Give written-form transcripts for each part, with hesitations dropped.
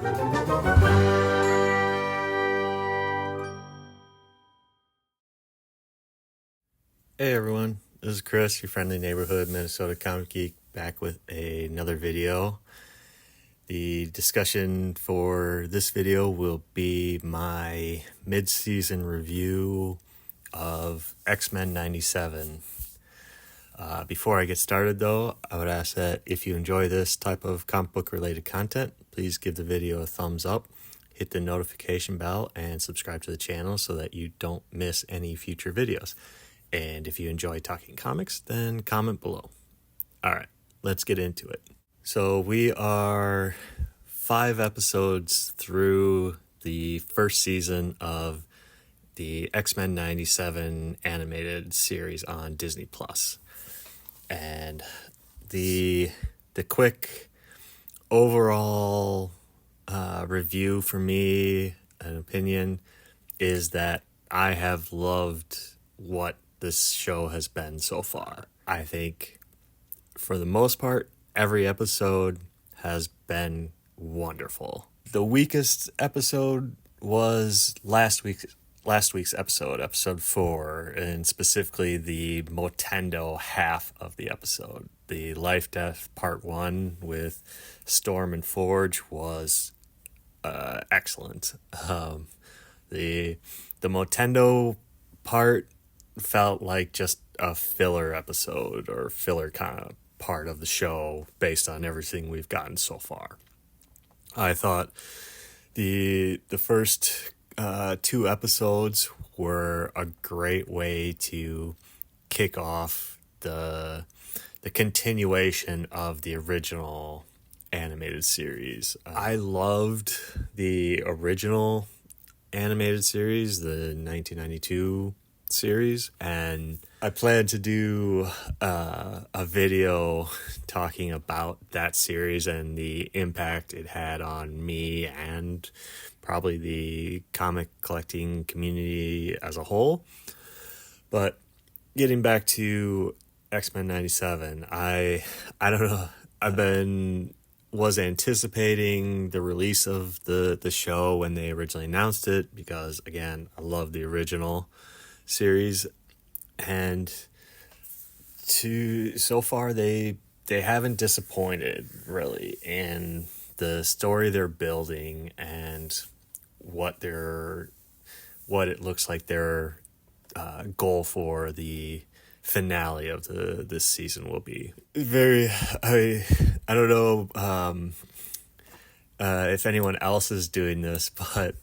Hey everyone, this is Chris, your friendly neighborhood Minnesota comic geek, back with another video. The discussion for this video will be my mid-season review of X-Men 97. Before I get started though, I would ask that if you enjoy this type of comic book related content, please give the video a thumbs up, hit the notification bell, and subscribe to the channel so that you don't miss any future videos. And if you enjoy talking comics, then comment below. All right, let's get into it. So we are 5 episodes through the first season of the X-Men 97 animated series on Disney+. And the quick overall review for me, an opinion, is that I have loved what this show has been so far. I think for the most part, every episode has been wonderful. The weakest episode was last week's episode 4, and specifically the Motendo half of the episode. The Life Death Part 1 with Storm and Forge was excellent. The Motendo part felt like just a filler episode or filler kind of part of the show based on everything we've gotten so far. I thought the first 2 episodes were a great way to kick off the continuation of the original animated series. I loved the original animated series, the 1992 series, and I plan to do a video talking about that series and the impact it had on me and probably the comic collecting community as a whole. But getting back to X-Men 97, I don't know, was anticipating the release of the show when they originally announced it, because again, I love the original series, and so far they haven't disappointed really in the story they're building and what it looks like their goal for the finale of this season will be. I don't know if anyone else is doing this, but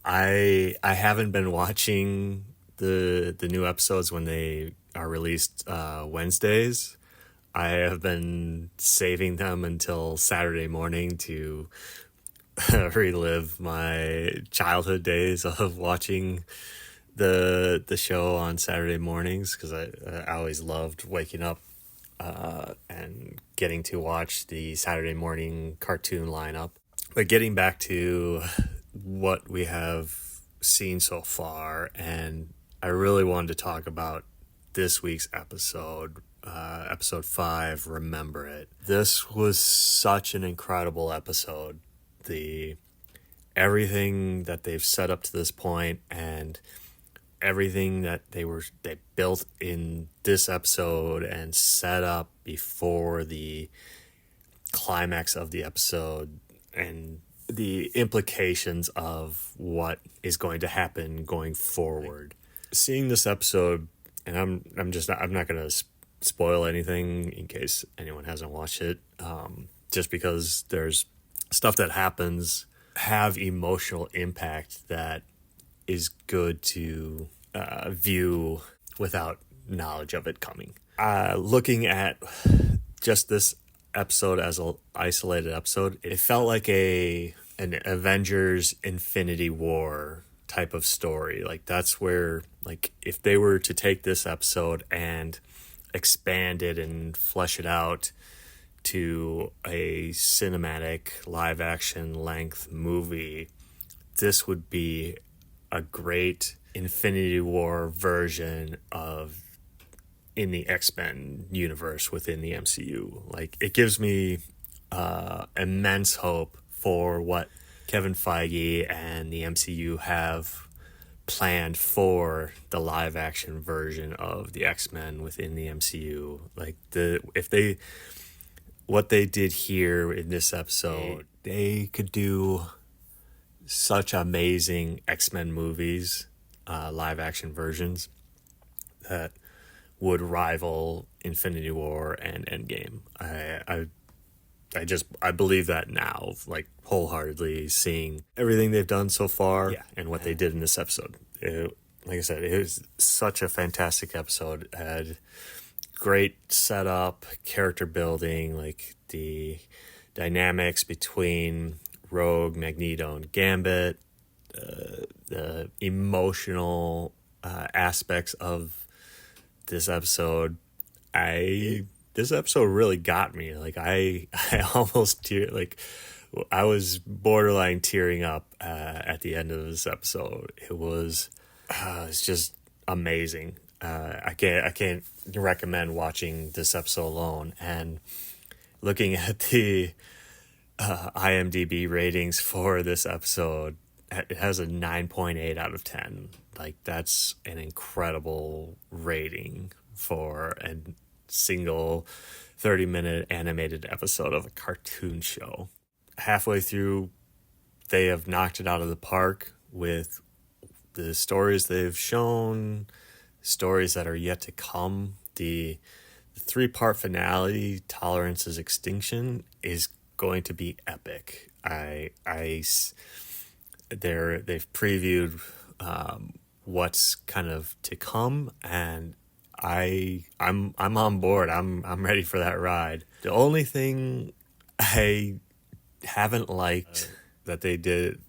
I haven't been watching the new episodes when they are released Wednesdays. I have been saving them until Saturday morning to relive my childhood days of watching the show on Saturday mornings, because I always loved waking up and getting to watch the Saturday morning cartoon lineup. But getting back to what we have seen so far, and I really wanted to talk about this week's episode, episode 5, Remember It. This was such an incredible episode. Everything that they've set up to this point and everything that they built in this episode and set up before the climax of the episode, and the implications of what is going to happen going forward. Seeing this episode, and I'm not going to spoil anything in case anyone hasn't watched it, just because there's stuff that happens have emotional impact that is good to view without knowledge of it coming. Looking at just this episode as an isolated episode, it felt like an Avengers Infinity War type of story. Like, that's where, like, if they were to take this episode and expand it and flesh it out to a cinematic live action length movie, this would be a great Infinity War version of in the X-Men universe within the MCU. Like, it gives me immense hope for what Kevin Feige and the MCU have planned for the live action version of the X-Men within the MCU. Like what they did here in this episode, they could do such amazing X-Men movies, live action versions that would rival Infinity War and Endgame. I believe that now, like wholeheartedly, seeing everything they've done so far and what they did in this episode. Like I said, it was such a fantastic episode. It had great setup, character building, like the dynamics between Rogue, Magneto, and Gambit, the emotional aspects of this episode. This episode really got me. Like I almost I was borderline tearing up at the end of this episode. It's just amazing. I can't recommend watching this episode alone. And looking at the IMDb ratings for this episode, it has a 9.8 out of 10. Like that's an incredible rating for a single 30-minute animated episode of a cartoon show. Halfway through, they have knocked it out of the park with the stories they've shown, stories that are yet to come. The 3-part finale, Tolerance is Extinction, is going to be epic. They've previewed what's kind of to come, and I'm on board. I'm ready for that ride. The only thing I haven't liked that they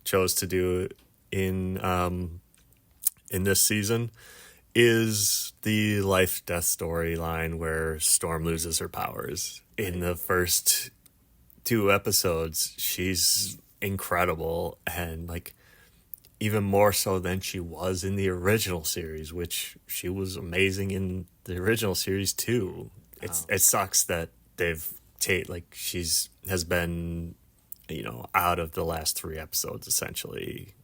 chose to do in this season is the life-death storyline where Storm loses her powers. In the first 2 episodes, she's incredible, and like even more so than she was in the original series, which she was amazing in the original series too. It sucks that has been, out of the last 3 episodes essentially,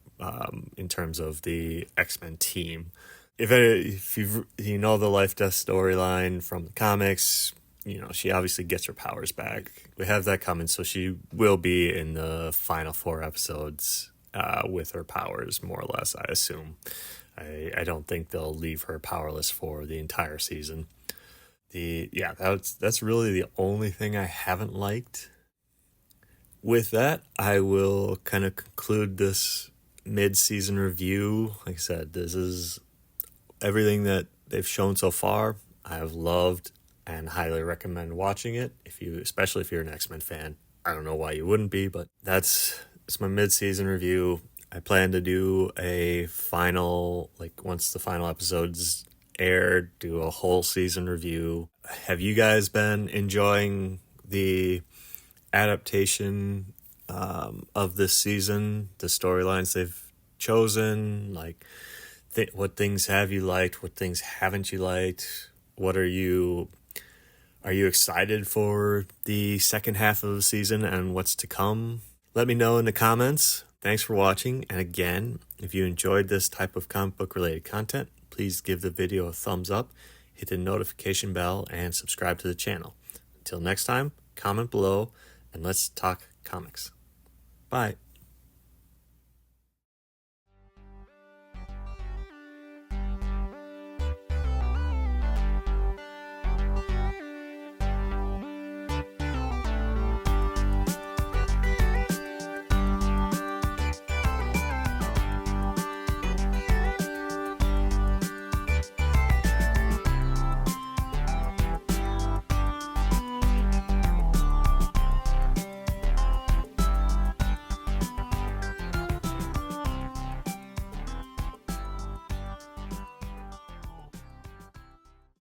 in terms of the X-Men team. If you know the life death storyline from the comics, she obviously gets her powers back. We have that coming, so she will be in the final 4 episodes with her powers, more or less, I assume. I don't think they'll leave her powerless for the entire season. That's really the only thing I haven't liked. With that, I will kind of conclude this mid-season review. Like I said, this is everything that they've shown so far. I have loved and highly recommend watching it, especially if you're an X-Men fan. I don't know why you wouldn't be, but it's my mid-season review. I plan to do a final, once the final episodes aired, do a whole season review. Have you guys been enjoying the adaptation of this season, the storylines they've chosen? What things have you liked? What things haven't you liked? Are you excited for the second half of the season and what's to come? Let me know in the comments. Thanks for watching. And again, if you enjoyed this type of comic book related content, please give the video a thumbs up, hit the notification bell, and subscribe to the channel. Until next time, comment below and let's talk comics. Bye.